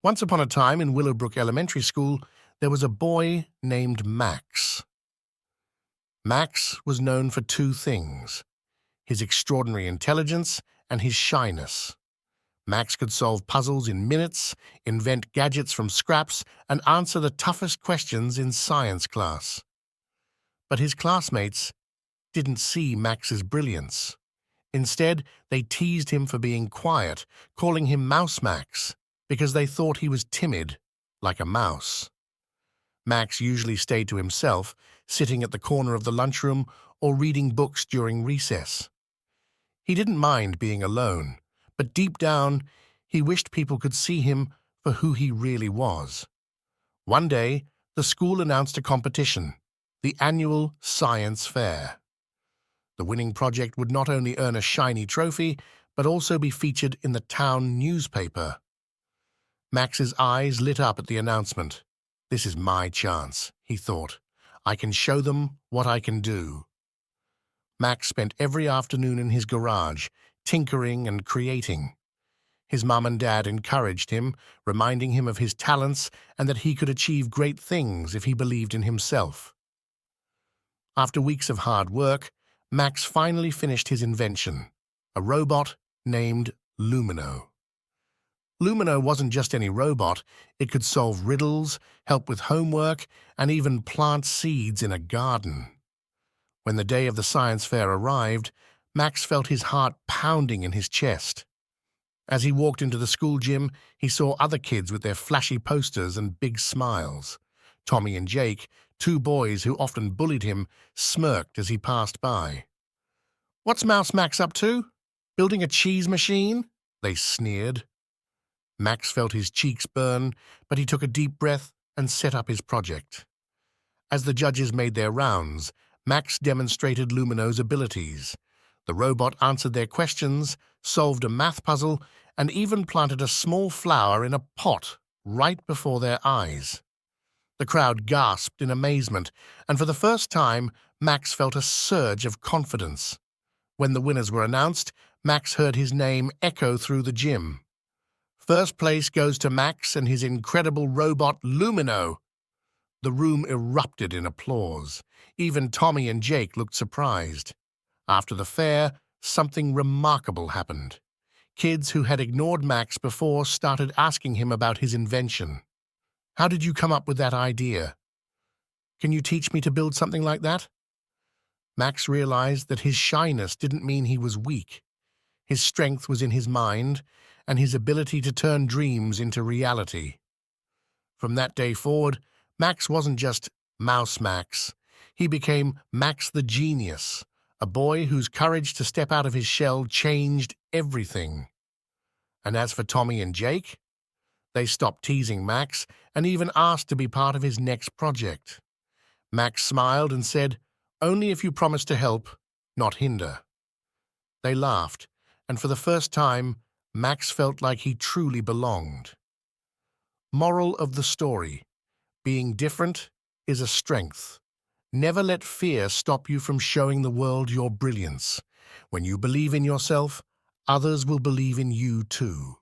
Once upon a time in Willowbrook Elementary School, there was a boy named Max. Max was known for two things: his extraordinary intelligence and his shyness. Max could solve puzzles in minutes, invent gadgets from scraps, and answer the toughest questions in science class. But his classmates didn't see Max's brilliance. Instead, they teased him for being quiet, calling him Mouse Max, because they thought he was timid, like a mouse. Max usually stayed to himself, sitting at the corner of the lunchroom or reading books during recess. He didn't mind being alone, but deep down, he wished people could see him for who he really was. One day, the school announced a competition, the annual science fair. The winning project would not only earn a shiny trophy, but also be featured in the town newspaper. Max's eyes lit up at the announcement. "This is my chance," he thought. "I can show them what I can do." Max spent every afternoon in his garage, tinkering and creating. His mum and dad encouraged him, reminding him of his talents and that he could achieve great things if he believed in himself. After weeks of hard work, Max finally finished his invention, a robot named Lumino. Lumino wasn't just any robot. It could solve riddles, help with homework, and even plant seeds in a garden. When the day of the science fair arrived, Max felt his heart pounding in his chest. As he walked into the school gym, he saw other kids with their flashy posters and big smiles. Tommy and Jake, two boys who often bullied him, smirked as he passed by. "What's Mouse Max up to? Building a cheese machine?" they sneered. Max felt his cheeks burn, but he took a deep breath and set up his project. As the judges made their rounds, Max demonstrated Lumino's abilities. The robot answered their questions, solved a math puzzle, and even planted a small flower in a pot right before their eyes. The crowd gasped in amazement, and for the first time, Max felt a surge of confidence. When the winners were announced, Max heard his name echo through the gym. "First place goes to Max and his incredible robot Lumino." The room erupted in applause. Even Tommy and Jake looked surprised. After the fair, something remarkable happened. Kids who had ignored Max before started asking him about his invention. "How did you come up with that idea? Can you teach me to build something like that?" Max realized that his shyness didn't mean he was weak. His strength was in his mind and his ability to turn dreams into reality. From that day forward, Max wasn't just Mouse Max. He became Max the Genius, a boy whose courage to step out of his shell changed everything. And as for Tommy and Jake, they stopped teasing Max and even asked to be part of his next project. Max smiled and said, "Only if you promise to help, not hinder." They laughed, and for the first time, Max felt like he truly belonged. Moral of the story: being different is a strength. Never let fear stop you from showing the world your brilliance. When you believe in yourself, others will believe in you too.